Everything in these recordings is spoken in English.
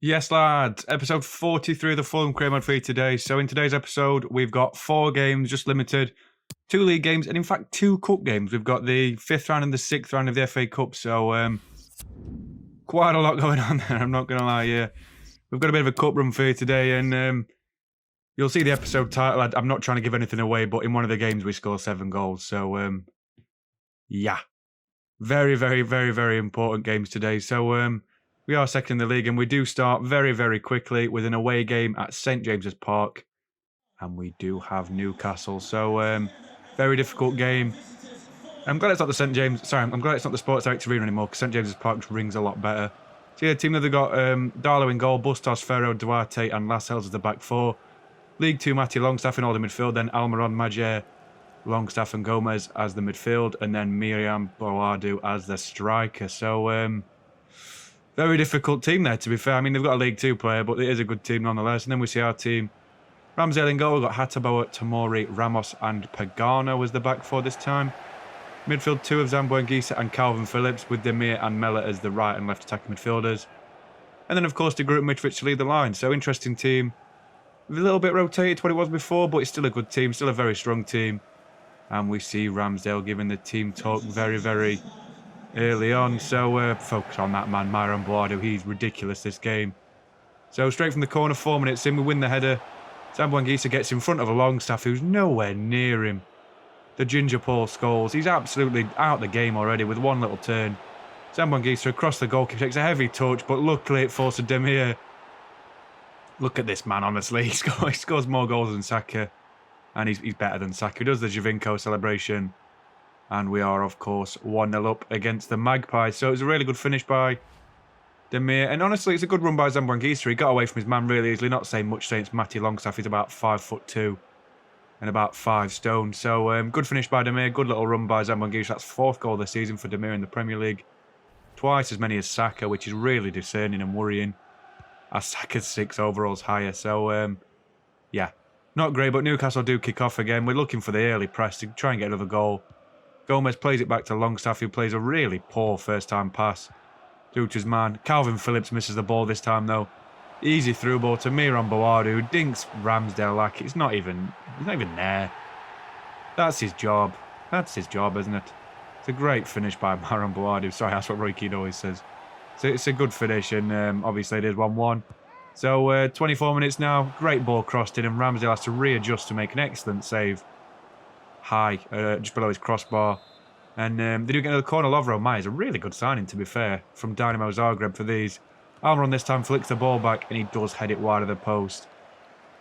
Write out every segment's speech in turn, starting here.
Yes, lads. Episode 43 of the Fulham CAREERMODE for you today. So in today's episode, we've got 4 games, just limited, 2 league games, and in fact 2 cup games. We've got the 5th round and the 6th round of the FA Cup. So quite a lot going on there, I'm not going to lie. Yeah, we've got a bit of a cup run for you today, and you'll see the episode title. I'm not trying to give anything away, but in one of the games we scored 7 goals. So yeah, very, very, very, very important games today. So we are second in the league, and we do start very, very quickly with an away game at St James's Park, and we do have Newcastle. So very difficult game. I'm glad it's not the St James. Sorry, I'm glad it's not the Sports Direct Arena anymore, because St James's Park rings a lot better. So yeah, team that they've got Darlow in goal, Bustos, Ferro, Duarte, and Lascelles as the back four. League 2, Matty Longstaff in all the midfield, then Almiron, Majer, Longstaff and Gomez as the midfield, and then Miriam Boadu as the striker. So very difficult team there, to be fair. I mean, they've got a League 2 player, but it is a good team nonetheless. And then we see our team. Ramsdale in goal. We've got Hataboa, Tamori, Ramos and Pagano as the back four this time. Midfield 2 of Zamboanguissa and Calvin Phillips, with Demir and Mella as the right and left attacking midfielders. And then, of course, De Groot and Mitrovic to lead the line. So interesting team. A little bit rotated to what it was before, but it's still a good team, still a very strong team. And we see Ramsdale giving the team talk very, very early on. So focus on that man, Myron Boadu. He's ridiculous this game. So straight from the corner, 4 minutes in, we win the header. Zamboanguissa gets in front of a Longstaff who's nowhere near him. The Ginger Paul Scholes. He's absolutely out the game already with one little turn. Zamboanguissa across the goalkeeper takes a heavy touch, but luckily it falls to Demir. Look at this man, honestly. He scores more goals than Saka. And he's better than Saka. He does the Javinko celebration. And we are, of course, 1-0 up against the Magpies. So it was a really good finish by Demir. And honestly, it's a good run by Zamboanguissa. He got away from his man really easily. Not saying much since Matty Longstaff. He's about 5'2" and about 5 stone. So good finish by Demir. Good little run by Zamboanguissa. That's 4th goal this season for Demir in the Premier League. Twice as many as Saka, which is really discerning and worrying, as Saka's 6 overalls higher. So yeah. Not great, but Newcastle do kick off again. We're looking for the early press to try and get another goal. Gomez plays it back to Longstaff, who plays a really poor first-time pass through to his man. Calvin Phillips misses the ball this time, though. Easy through ball to Miran Boadu, who dinks Ramsdale like he's not even there. That's his job. That's his job, isn't it? It's a great finish by Miran Boadu. Sorry, that's what Roy Keane always says. So it's a good finish, and obviously it is 1-1. So 24 minutes now, great ball crossed in, and Ramsdale has to readjust to make an excellent save. High, just below his crossbar. And they do get another corner. Lovro Mai is a really good signing, to be fair, from Dynamo Zagreb for these. Almiron this time flicks the ball back, and he does head it wide of the post,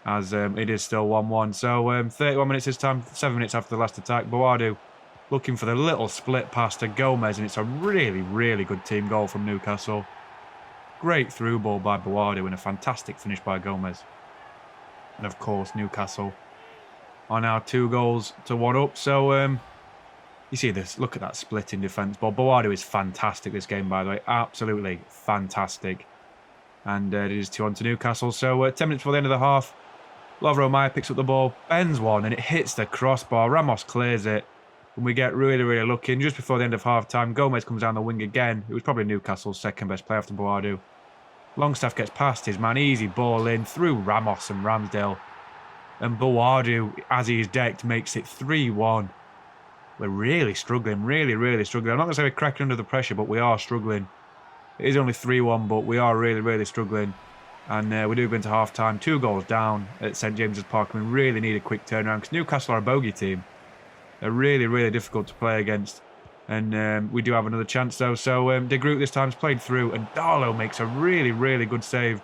as it is still 1-1. So 31 minutes this time, 7 minutes after the last attack. Boadu looking for the little split pass to Gomez, and it's a really, really good team goal from Newcastle. Great through ball by Boadu and a fantastic finish by Gomez. And of course, Newcastle are now 2 goals to 1 up. So you see this, look at that split in defence. But Boadu is fantastic this game, by the way. Absolutely fantastic. And it is 2-1 to Newcastle. So 10 minutes before the end of the half, Lovro Mai picks up the ball, bends one, and it hits the crossbar. Ramos clears it. And we get really, really lucky. And just before the end of half-time, Gomez comes down the wing again. It was probably Newcastle's second best player after Boadu. Longstaff gets past his man. Easy ball in through Ramos and Ramsdale. And Boadu, as he's decked, makes it 3-1. We're really struggling. Really, really struggling. I'm not going to say we're cracking under the pressure, but we are struggling. It is only 3-1, but we are really, really struggling. And we do go into half-time. 2 goals down at St James's Park. We really need a quick turnaround, because Newcastle are a bogey team. They're really, really difficult to play against. And we do have another chance, though. So De Groot this time's played through, and Darlow makes a really, really good save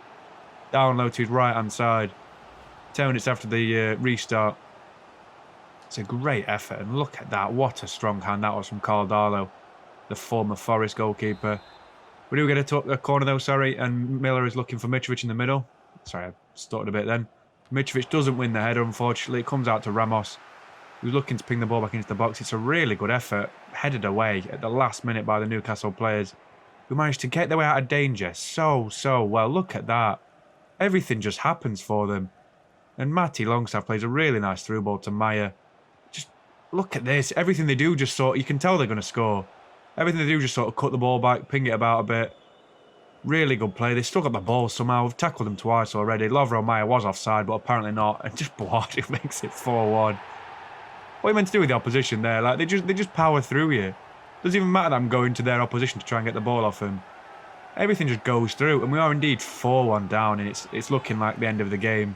down low to his right-hand side. 10 minutes after the restart. It's a great effort, and look at that. What a strong hand that was from Carl Darlow, the former Forest goalkeeper. We do get a corner, though, sorry, and Miller is looking for Mitrovic in the middle. Sorry, I stuttered a bit then. Mitrovic doesn't win the header, unfortunately. It comes out to Ramos, who's looking to ping the ball back into the box. It's a really good effort, headed away at the last minute by the Newcastle players, who managed to get their way out of danger so well. Look at that. Everything just happens for them. And Matty Longstaff plays a really nice through ball to Maya. Just look at this. Everything they do just you can tell they're going to score. Everything they do just sort of cut the ball back, ping it about a bit. Really good play. They still got the ball somehow. We've tackled them twice already. Lovro Meyer was offside, but apparently not. And just Boadi makes it 4-1. What are you meant to do with the opposition there? Like they just power through you. Doesn't even matter that I'm going to their opposition to try and get the ball off them. Everything just goes through, and we are indeed 4-1 down, and it's looking like the end of the game.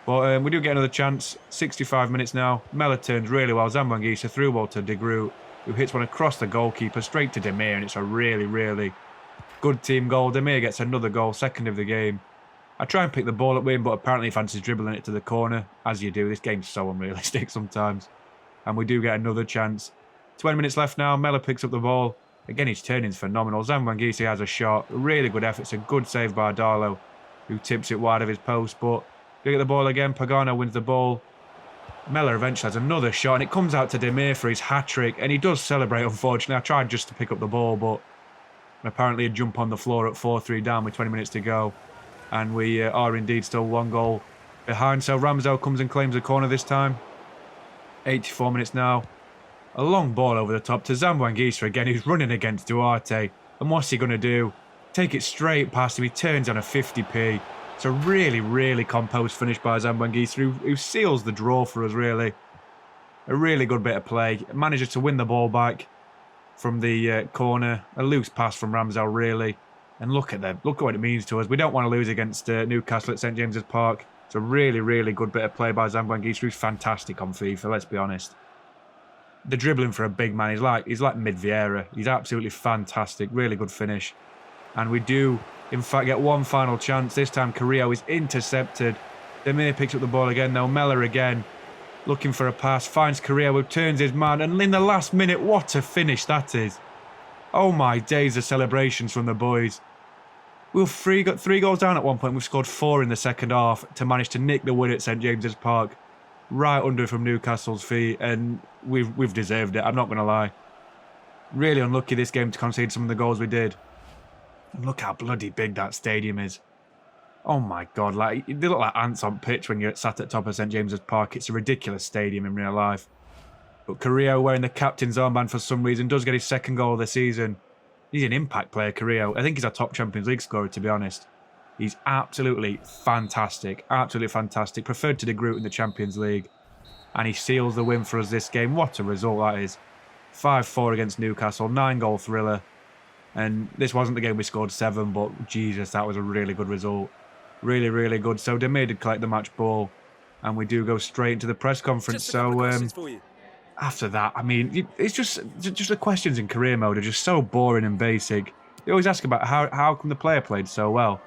But we do get another chance. 65 minutes now. Mella turns really well. Zambanguisa through ball to De Groot, who hits one across the goalkeeper straight to Demir, and it's a really, really good team goal. Demir gets another goal, second of the game. I try and pick the ball up with him, but apparently he fancies dribbling it to the corner, as you do. This game's so unrealistic sometimes. And we do get another chance. 20 minutes left now. Mella picks up the ball. Again, his turning's phenomenal. Zambanguisa has a shot. Really good effort. It's a good save by Darlow, who tips it wide of his post. But they get the ball again. Pagano wins the ball. Mella eventually has another shot, and it comes out to Demir for his hat-trick. And he does celebrate, unfortunately. I tried just to pick up the ball, but apparently a jump on the floor at 4-3 down with 20 minutes to go. And we are indeed still 1 goal behind. So Ramsdale comes and claims the corner this time. 84 minutes now. A long ball over the top to Zambanguisa again, who's running against Duarte. And what's he going to do? Take it straight past him. He turns on a 50p. It's a really, really composed finish by Zambanguisa, who seals the draw for us, really. A really good bit of play. Manages to win the ball back from the corner. A loose pass from Ramsdale, really. And look at what it means to us. We don't want to lose against Newcastle at St James's Park. It's a really, really good bit of play by Zambanguisa, who's fantastic on FIFA, let's be honest. The dribbling for a big man, he's like mid-Vieira. He's absolutely fantastic. Really good finish. And we do, in fact, get one final chance. This time, Carrillo is intercepted. Demir picks up the ball again, though. Mella again, looking for a pass. Finds Carrillo, who turns his man. And in the last minute, what a finish that is. Oh my days, the celebrations from the boys. We've got 3 goals down at one point. We've scored 4 in the second half to manage to nick the win at St James's Park. Right under from Newcastle's feet, and we've deserved it, I'm not going to lie. Really unlucky this game to concede some of the goals we did. And look how bloody big that stadium is. Oh my God, like they look like ants on pitch when you're sat at top of St James's Park. It's a ridiculous stadium in real life. But Carrillo, wearing the captain's armband for some reason, does get his 2nd goal of the season. He's an impact player, Carrillo. I think he's our top Champions League scorer, to be honest. He's absolutely fantastic. Absolutely fantastic. Preferred to De Groot in the Champions League. And he seals the win for us this game. What a result that is. 5-4 against Newcastle. 9-goal thriller. And this wasn't the game we scored 7, but Jesus, that was a really good result. Really, really good. So Demir did collect the match ball. And we do go straight into the press conference. So after that, I mean, it's just the questions in career mode are just so boring and basic. They always ask about how come the player played so well.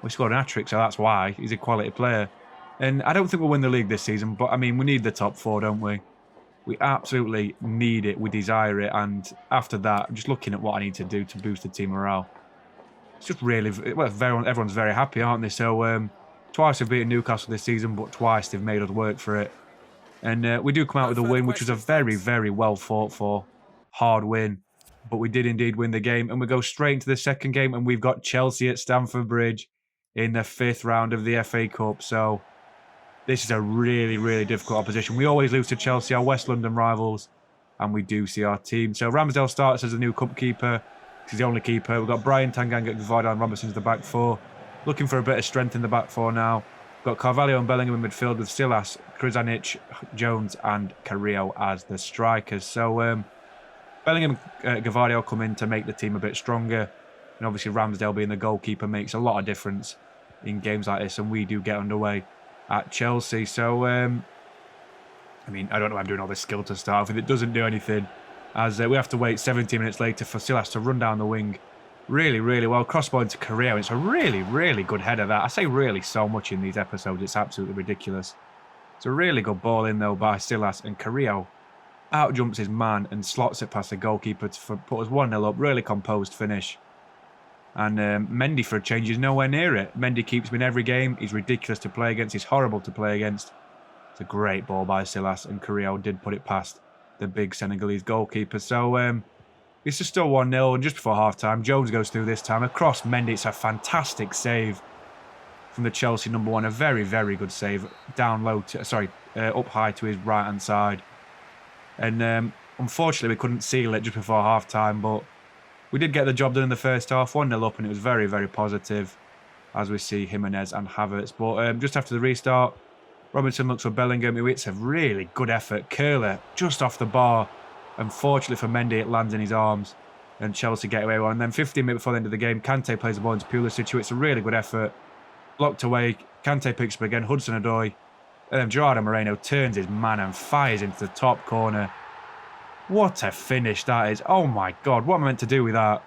We scored an hat-trick, so that's why. He's a quality player. And I don't think we'll win the league this season, but I mean, we need the top 4, don't we? We absolutely need it. We desire it. And after that, I'm just looking at what I need to do to boost the team morale. It's just really, well, everyone's very happy, aren't they? So twice we've beaten Newcastle this season, but twice they've made us work for it. And we do come out with a win, which was a very, very well fought for, hard win. But we did indeed win the game. And we go straight into the second game, and we've got Chelsea at Stamford Bridge in the 5th round of the FA Cup. So this is a really, really difficult opposition. We always lose to Chelsea, our West London rivals, and we do see our team. So Ramsdale starts as the new cup keeper. He's the only keeper. We've got Brian, Tanganga, Gvardiol and Robertson's the back 4. Looking for a bit of strength in the back 4 now. We've got Carvalho and Bellingham in midfield with Silas, Kruzanic, Jones and Carrillo as the strikers. So Bellingham and Gvardiol come in to make the team a bit stronger. And obviously Ramsdale being the goalkeeper makes a lot of difference in games like this, and we do get underway at Chelsea. So, I mean, I don't know why I'm doing all this skill to start with. It doesn't do anything, as we have to wait 17 minutes later for Silas to run down the wing. Really, really well. Crossbar into Carrillo. It's a really, really good header, that. I say really so much in these episodes. It's absolutely ridiculous. It's a really good ball in, though, by Silas, and Carrillo out-jumps his man and slots it past the goalkeeper to put us 1-0 up. Really composed finish. And Mendy, for a change, is nowhere near it. Mendy keeps him in every game. He's ridiculous to play against. He's horrible to play against. It's a great ball by Silas, and Carrillo did put it past the big Senegalese goalkeeper. So it's just still 1-0, and just before half-time, Jones goes through this time. Across Mendy, it's a fantastic save from the Chelsea number 1. A very, very good save. Down low, up high to his right-hand side. And unfortunately, we couldn't seal it just before half-time, but We did get the job done in the first half, 1-0 up, and it was very, very positive, as we see Jimenez and Havertz. But just after the restart, Robinson looks for Bellingham, who hits a really good effort. Curler just off the bar. Unfortunately for Mendy, it lands in his arms, and Chelsea get away one. And then 15 minutes before the end of the game, Kante plays the ball into Pulisic, who hits a really good effort. Blocked away, Kante picks up again, Hudson-Odoi. And then Gerardo Moreno turns his man and fires into the top corner. What a finish that is. Oh my God, what am I meant to do with that?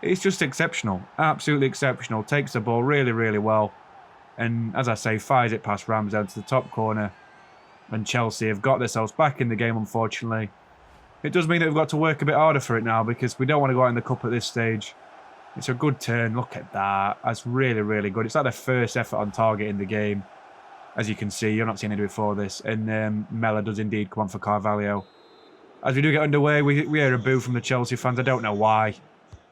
It's just exceptional. Absolutely exceptional. Takes the ball really, really well. And as I say, fires it past Ramsdale to the top corner. And Chelsea have got themselves back in the game, unfortunately. It does mean that we've got to work a bit harder for it now, because we don't want to go out in the cup at this stage. It's a good turn. Look at that. That's really, really good. It's like their first effort on target in the game. As you can see, you're not seeing it before this. And Mella does indeed come on for Carvalho. As we do get underway, we hear a boo from the Chelsea fans. I don't know why.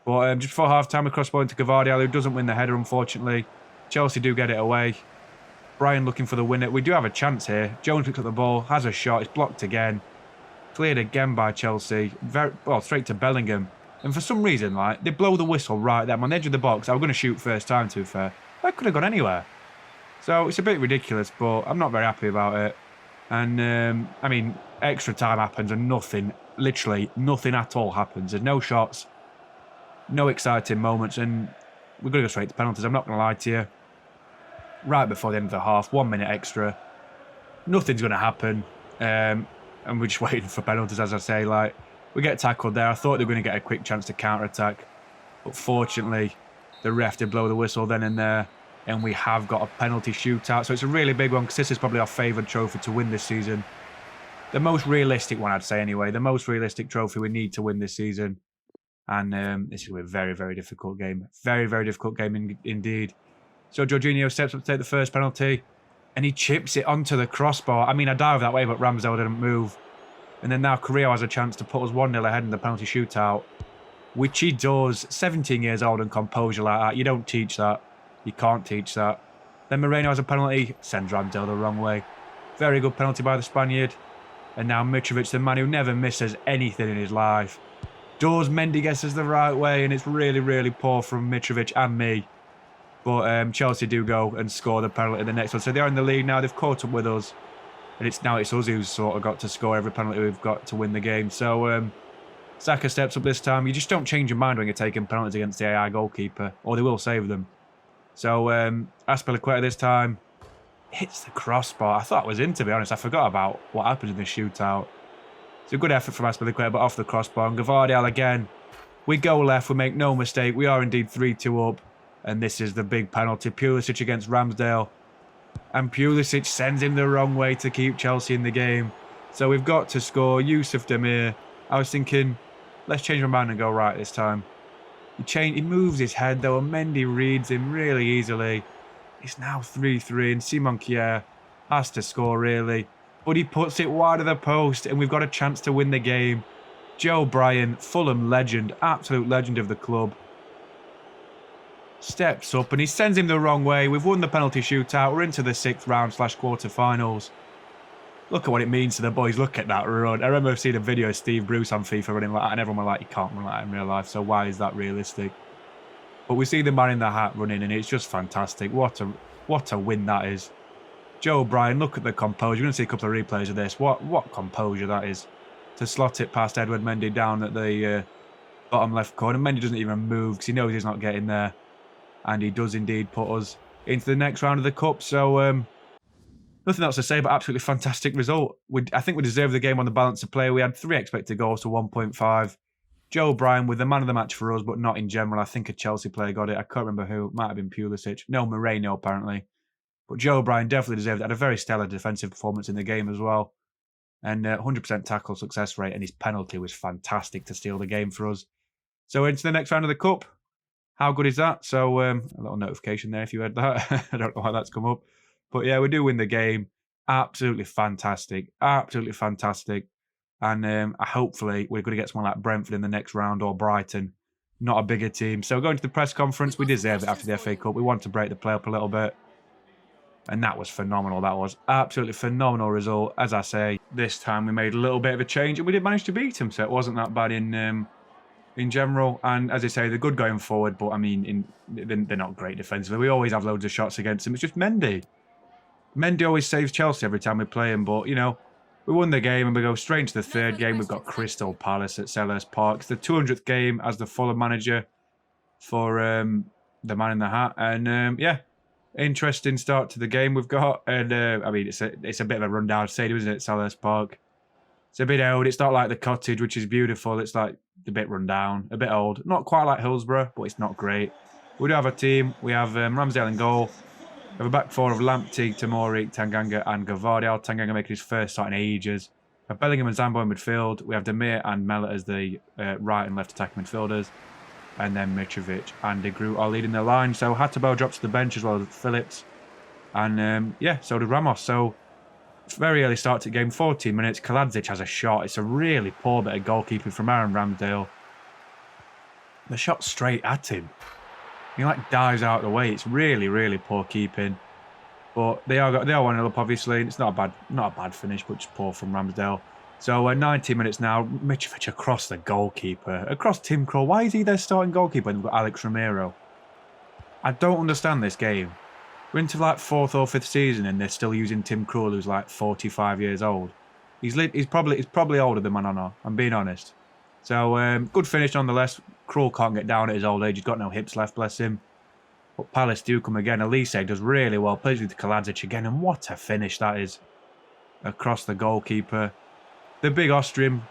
But just before half-time, a cross ball into Gvardiol, who doesn't win the header, unfortunately. Chelsea do get it away. Brian looking for the winner. We do have a chance here. Jones picks up the ball, has a shot. It's blocked again. Cleared again by Chelsea. Straight to Bellingham. And for some reason, like, they blow the whistle right there. I'm on the edge of the box. I was going to shoot first time, to be fair. That could have gone anywhere. So it's a bit ridiculous, but I'm not very happy about it. And, I mean, extra time happens and nothing, literally nothing at all happens. There's no shots, no exciting moments, and we're going to go straight to penalties. I'm not going to lie to you. Right before the end of the half, 1 minute extra. Nothing's going to happen. And we're just waiting for penalties, as I say. Like, we get tackled there. I thought they were going to get a quick chance to counter-attack. But fortunately, the ref did blow the whistle then and there. And we have got a penalty shootout. So it's a really big one, because this is probably our favoured trophy to win this season. The most realistic one, I'd say, anyway. The most realistic trophy we need to win this season. And this is a very, very difficult game. Very, very difficult game indeed. So Jorginho steps up to take the first penalty. And he chips it onto the crossbar. I mean, I dived that way, but Ramsdale didn't move. And then now Carrillo has a chance to put us 1-0 ahead in the penalty shootout. Which he does. 17 years old and composure like that. You don't teach that. You can't teach that. Then Moreno has a penalty. Sends Ramsdale the wrong way. Very good penalty by the Spaniard. And now Mitrovic, the man who never misses anything in his life. Does Mendy guesses the right way, and it's really, really poor from Mitrovic and me. But Chelsea do go and score the penalty in the next one. So they are in the lead now. They've caught up with us. And it's us who's sort of got to score every penalty we've got to win the game. So Saka steps up this time. You just don't change your mind when you're taking penalties against the AI goalkeeper, or they will save them. So Azpilicueta this time hits the crossbar. I thought it was in, to be honest. I forgot about what happened in the shootout. It's a good effort from Azpilicueta, but off the crossbar. And Gvardiol again. We go left. We make no mistake. We are indeed 3-2 up. And this is the big penalty. Pulisic against Ramsdale. And Pulisic sends him the wrong way to keep Chelsea in the game. So we've got to score. Yusuf Demir. I was thinking, let's change my mind and go right this time. He moves his head though, and Mendy reads him really easily. It's now 3-3, and Simon Kjaer has to score really. But he puts it wide of the post, and we've got a chance to win the game. Joe Bryan, Fulham legend, absolute legend of the club, steps up, and he sends him the wrong way. We've won the penalty shootout. We're into the 6th round / quarterfinals. Look at what it means to the boys. Look at that run. I remember seeing a video of Steve Bruce on FIFA running like that, and everyone was like, you can't run like that in real life, so why is that realistic? But we see the man in the hat running, and it's just fantastic. What a win that is. Joe Bryan, look at the composure. You're going to see a couple of replays of this. What composure that is. To slot it past Edward Mendy down at the bottom left corner. Mendy doesn't even move because he knows he's not getting there. And he does indeed put us into the next round of the Cup. So, nothing else to say, but absolutely fantastic result. I think we deserved the game on the balance of play. We had 3 expected goals to 1.5. Joe Bryan with the man of the match for us, but not in general. I think a Chelsea player got it. I can't remember who. It might have been Pulisic. No, Moreno apparently. But Joe Bryan definitely deserved it. Had a very stellar defensive performance in the game as well. And 100% tackle success rate. And his penalty was fantastic to steal the game for us. So into the next round of the Cup. How good is that? So a little notification there if you heard that. I don't know how that's come up. But yeah, we do win the game. Absolutely fantastic. Absolutely fantastic. And hopefully we're going to get someone like Brentford in the next round, or Brighton. Not a bigger team. So going to the press conference, we deserve it after the FA Cup. We want to break the play up a little bit. And that was phenomenal. That was absolutely phenomenal result. As I say, this time we made a little bit of a change, and we did manage to beat them. So it wasn't that bad in in general. And as I say, they're good going forward, but I mean, they're not great defensively. We always have loads of shots against them. It's just Mendy. Mendy always saves Chelsea every time we play him, but, you know, we won the game and we go straight into the third game. We've got Crystal Palace at Selhurst Park. It's the 200th game as the Fulham manager for the man in the hat. And, yeah, interesting start to the game we've got. And, I mean, it's a bit of a rundown stadium, isn't it, Selhurst Park? It's a bit old. It's not like the Cottage, which is beautiful. It's like a bit run down, a bit old. Not quite like Hillsborough, but it's not great. We do have a team. We have Ramsdale in goal. We have a back four of Lamptey, Tamori, Tanganga and Gavardiol. Tanganga making his first start in ages. We have Bellingham and Zambo in midfield. We have Demir and Mella as the right and left attacking midfielders. And then Mitrovic and De Groot are leading the line. So Hatabo drops to the bench as well as Phillips. And yeah, so did Ramos. So very early start to the game, 14 minutes. Kaladzic has a shot. It's a really poor bit of goalkeeping from Aaron Ramsdale. The shot straight at him. He like dives out of the way. It's really, really poor keeping. But they are 1-0 up, obviously. It's not a bad finish, but just poor from Ramsdale. So 19 minutes now. Mitrovic across the goalkeeper, across Tim Krul. Why is he their starting goalkeeper? And we've got Alex Romero. I don't understand this game. We're into like 4th or 5th season, and they're still using Tim Krul, who's like 45 years old. He's probably older than Manono. I'm being honest. So good finish nonetheless. Krul can't get down at his old age. He's got no hips left, bless him. But Palace do come again. Elise does really well. Plays with Kaladzic again. And what a finish that is. Across the goalkeeper. The big Austrian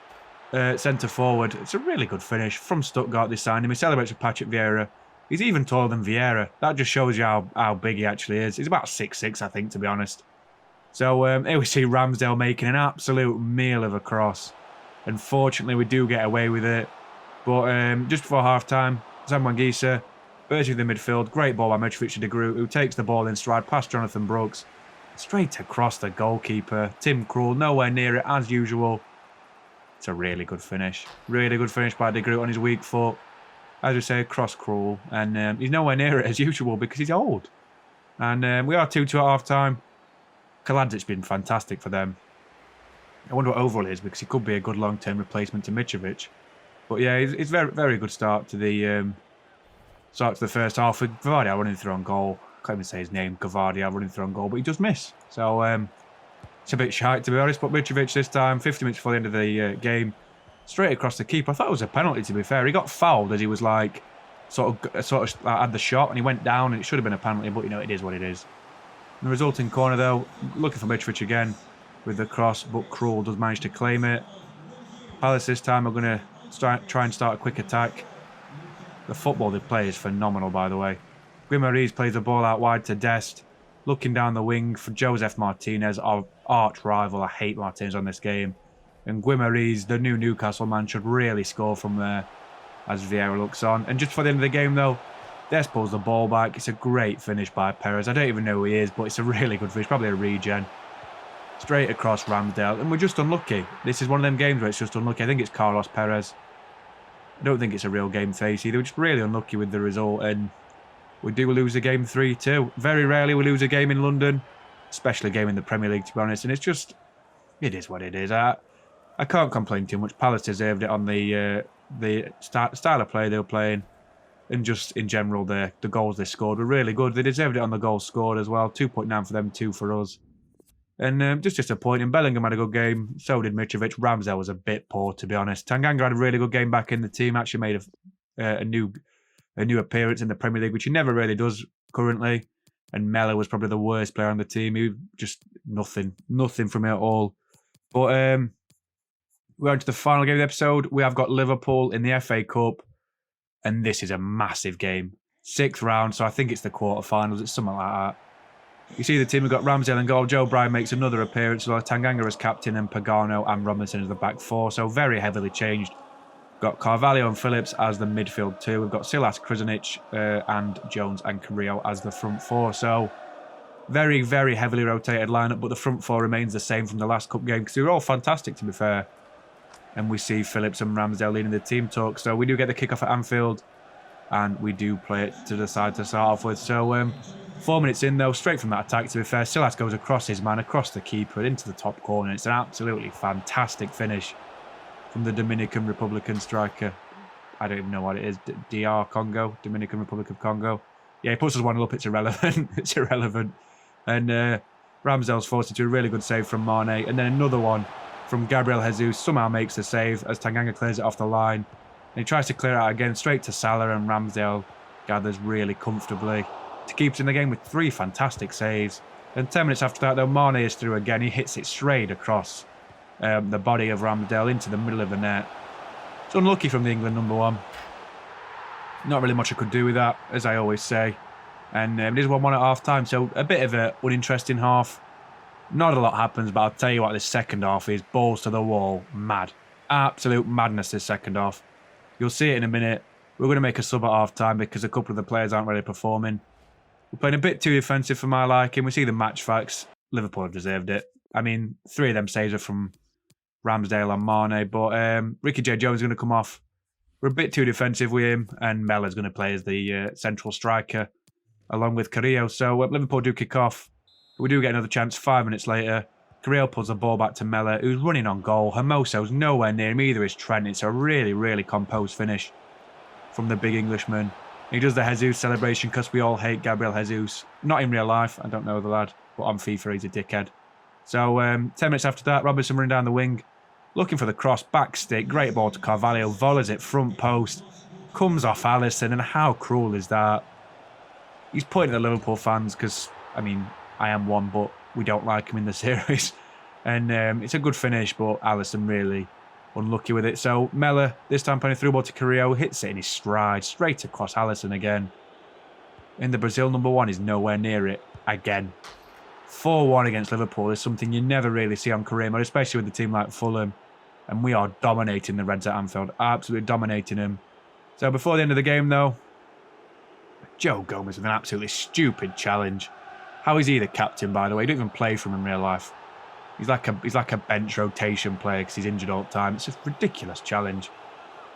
centre forward. It's a really good finish. From Stuttgart, they signed him. He celebrates with Patrick Vieira. He's even taller than Vieira. That just shows you how big he actually is. He's about 6'6", I think, to be honest. So here we see Ramsdale making an absolute meal of a cross. Unfortunately, we do get away with it. But just before half-time, Sam Wangisa, urging the midfield. Great ball by Mitrovic to De Groot, who takes the ball in stride past Jonathan Brooks. Straight across the goalkeeper. Tim Krul, nowhere near it, as usual. It's a really good finish. Really good finish by De Groot on his weak foot. As we say, across Krul. And he's nowhere near it, as usual, because he's old. And we are 2-2 at half-time. Kaladzic's been fantastic for them. I wonder what overall is, because he could be a good long-term replacement to Mitrovic. But yeah, it's very, very good start to the first half. With Gavardiol running through on goal. Can't even say his name. Gavardiol running through on goal, but he does miss. So it's a bit shite, to be honest. But Mitrovic this time, 50 minutes before the end of the game, straight across the keeper. I thought it was a penalty, to be fair. He got fouled as he was like sort of had the shot, and he went down, and it should have been a penalty. But you know, it is what it is. The resulting corner, though, looking for Mitrovic again with the cross, but Krul does manage to claim it. Palace this time are going to try and start a quick attack. The football they play is phenomenal, by the way. Guimaraes plays the ball out wide to Dest. Looking down the wing for Joseph Martinez, our arch rival. I hate Martinez on this game. And Guimaraes, the new Newcastle man, should really score from there as Vieira looks on. And just for the end of the game, though, Dest pulls the ball back. It's a great finish by Perez. I don't even know who he is, but it's a really good finish. Probably a regen. Straight across Ramsdale. And we're just unlucky. This is one of them games where it's just unlucky. I think it's Carlos Perez. I don't think it's a real game face either. We're just really unlucky with the result. And we do lose a game 3-2. Very rarely we lose a game in London. Especially a game in the Premier League, to be honest. And it's just... It is what it is. I can't complain too much. Palace deserved it on the style of play they were playing. And just in general, the goals they scored were really good. They deserved it on the goals scored as well. 2.9 for them, 2 for us. And just disappointing. Bellingham had a good game. So did Mitrovic. Ramsdale was a bit poor, to be honest. Tanganga had a really good game back in the team. Actually made a new appearance in the Premier League, which he never really does currently. And Mella was probably the worst player on the team. He just nothing from it at all. But we're on to the final game of the episode. We have got Liverpool in the FA Cup. And this is a massive game. 6th round, so I think it's the quarterfinals. It's something like that. You see the team, we've got Ramsdale in goal. Joe Bryan makes another appearance. Well, Tanganga as captain and Pagano and Robinson as the back four. So very heavily changed. We've got Carvalho and Phillips as the midfield two. We've got Silas, Krasnic and Jones and Carrillo as the front four. So very, very heavily rotated lineup. But the front four remains the same from the last cup game because they were all fantastic, to be fair. And we see Phillips and Ramsdale leading the team talk. So we do get the kickoff at Anfield. And we do play it to the side to start off with. So 4 minutes in, though, straight from that attack, to be fair, Silas goes across his man, across the keeper, into the top corner. It's an absolutely fantastic finish from the Dominican Republican striker. I don't even know what it is. DR Congo, Dominican Republic of Congo. Yeah, he puts us 1-0 up. It's irrelevant. It's irrelevant. And Ramsdale's forced into a really good save from Mane. And then another one from Gabriel Jesus. Somehow makes the save as Tanganga clears it off the line. And he tries to clear it out again, straight to Salah, and Ramsdale gathers really comfortably to keep us in the game with 3 fantastic saves. And 10 minutes after that, though, Mane is through again. He hits it straight across the body of Ramsdale into the middle of the net. It's unlucky from the England number 1. Not really much I could do with that, as I always say. And it is 1-1 at half-time, so a bit of an uninteresting half. Not a lot happens, but I'll tell you what, this second half is balls to the wall. Mad. Absolute madness this second half. You'll see it in a minute. We're going to make a sub at half-time because a couple of the players aren't really performing. We're playing a bit too defensive for my liking. We see the match facts. Liverpool have deserved it. I mean, 3 of them saves are from Ramsdale and Mane, but Ricky J. Jones is going to come off. We're a bit too defensive with him, and Mellor's going to play as the central striker, along with Carrillo. So Liverpool do kick off. We do get another chance 5 minutes later. Carrillo pulls the ball back to Mellor, who's running on goal. Hermoso's nowhere near him, either is Trent. It's a really, really composed finish from the big Englishman. He does the Jesus celebration because we all hate Gabriel Jesus. Not in real life, I don't know the lad, but on FIFA he's a dickhead. So 10 minutes after that, Robinson running down the wing, looking for the cross, back stick, great ball to Carvalho, volleys it front post, comes off Alisson, and how cruel is that? He's pointing at the Liverpool fans because, I mean, I am one, but we don't like him in the series. And it's a good finish, but Alisson really unlucky with it. So Mellor, this time playing a through ball to Carrillo, hits it in his stride, straight across Alisson again. And the Brazil number 1 is nowhere near it again. 4-1 against Liverpool is something you never really see on career mode, especially with a team like Fulham. And we are dominating the Reds at Anfield, absolutely dominating them. So before the end of the game, though, Joe Gomez with an absolutely stupid challenge. How is he the captain, by the way? He don't even play for him in real life. He's like a bench rotation player because he's injured all the time. It's a ridiculous challenge.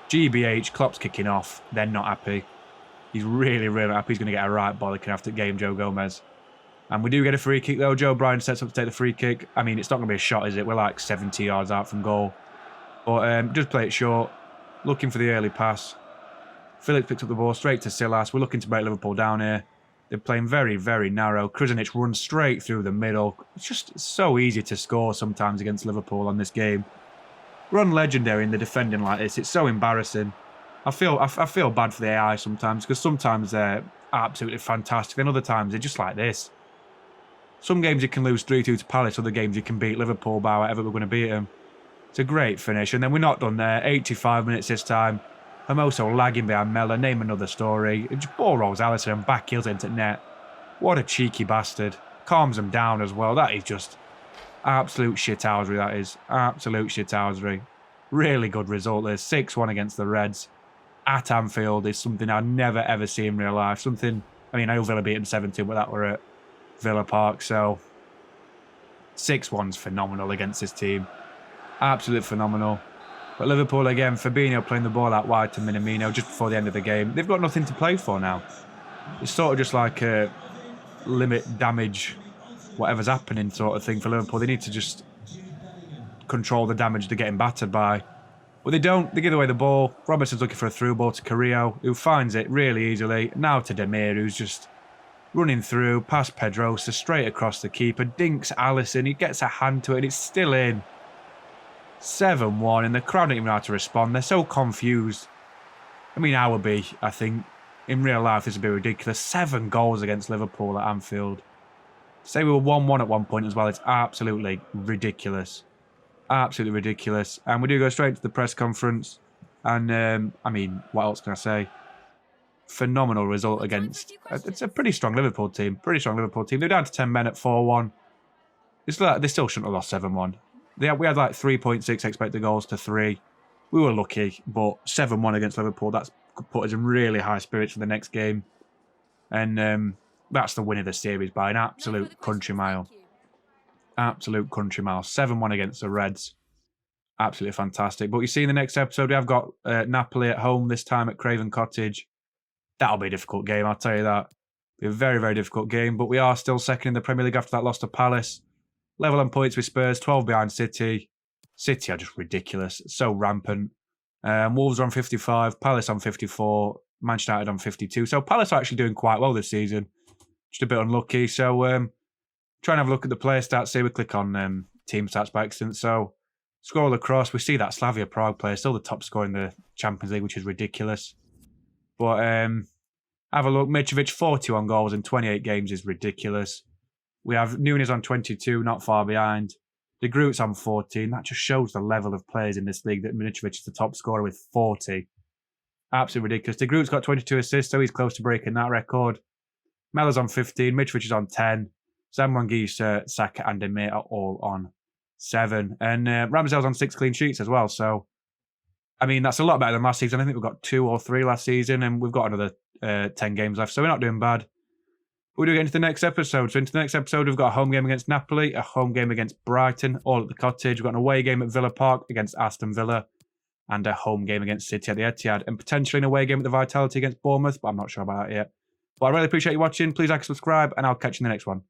GBH, Klopp's kicking off. They're not happy. He's really, really happy. He's going to get a right bollocking after the game, Joe Gomez. And we do get a free kick, though. Joe Bryan sets up to take the free kick. I mean, it's not going to be a shot, is it? We're like 70 yards out from goal. But just play it short. Looking for the early pass. Phillips picks up the ball straight to Silas. We're looking to break Liverpool down here. They're playing very, very narrow. Kruzanic runs straight through the middle. It's just so easy to score sometimes against Liverpool on this game. We're on legendary in the defending like this. It's so embarrassing. I feel bad for the AI sometimes because sometimes they're absolutely fantastic and other times they're just like this. Some games you can lose 3-2 to Palace, other games you can beat Liverpool by whatever we're going to beat them. It's a great finish. And then we're not done there. 85 minutes this time. Hermoso lagging behind Mellor, name another story. Ball rolls Alisson and back heels into net. What a cheeky bastard. Calms them down as well. That is just absolute shithousery, that is. Absolute shithousery. Really good result there. 6-1 against the Reds at Anfield is something I'd never ever see in real life. Something, I mean, I know Villa beat them 7-2, but that were at Villa Park, so 6-1's phenomenal against this team. Absolutely phenomenal. But Liverpool again, Fabinho playing the ball out wide to Minamino just before the end of the game. They've got nothing to play for now. It's sort of just like a limit damage, whatever's happening sort of thing for Liverpool. They need to just control the damage they're getting battered by. But they don't. They give away the ball. Robertson's looking for a through ball to Carrillo, who finds it really easily. Now to Demir, who's just running through, past Pedrosa, straight across the keeper. Dinks Alisson. He gets a hand to it and it's still in. 7-1 and the crowd don't even know how to respond. They're so confused. I mean, I would be, I think. In real life, this would be ridiculous. 7 goals against Liverpool at Anfield. Say we were 1-1 at one point as well. It's absolutely ridiculous. Absolutely ridiculous. And we do go straight to the press conference. And, I mean, what else can I say? Phenomenal result against... It's a pretty strong Liverpool team. Pretty strong Liverpool team. They're down to 10 men at 4-1. They still shouldn't have lost 7-1. We had like 3.6 expected goals to 3. We were lucky, but 7-1 against Liverpool, that's put us in really high spirits for the next game. And that's the win of the series by an absolute country mile. Absolute country mile. 7-1 against the Reds. Absolutely fantastic. But you see in the next episode, we have got Napoli at home, this time at Craven Cottage. That'll be a difficult game, I'll tell you that. It'll be a very, very difficult game. But we are still second in the Premier League after that loss to Palace. Level on points with Spurs, 12 behind City. City are just ridiculous. So rampant. Wolves are on 55, Palace on 54, Manchester United on 52. So Palace are actually doing quite well this season. Just a bit unlucky. So try and have a look at the player stats. Say we click on team stats by accident. So scroll across, we see that Slavia Prague player still the top scorer in the Champions League, which is ridiculous. But have a look. Mitrovic 41 goals in 28 games is ridiculous. We have Nunes on 22, not far behind. De Groot's on 14. That just shows the level of players in this league that Mitrovic is the top scorer with 40. Absolutely ridiculous. De Groot's got 22 assists, so he's close to breaking that record. Mellor's on 15. Mitrovic is on 10. Sam Wangisa, Saka and Demir are all on 7. And Ramsdale's on 6 clean sheets as well. So, I mean, that's a lot better than last season. I think we've got 2 or 3 last season, and we've got another 10 games left. So we're not doing bad. We do get into the next episode. So into the next episode, we've got a home game against Napoli, a home game against Brighton, all at the Cottage. We've got an away game at Villa Park against Aston Villa, and a home game against City at the Etihad, and potentially an away game at the Vitality against Bournemouth, but I'm not sure about that yet. But I really appreciate you watching. Please like and subscribe, and I'll catch you in the next one.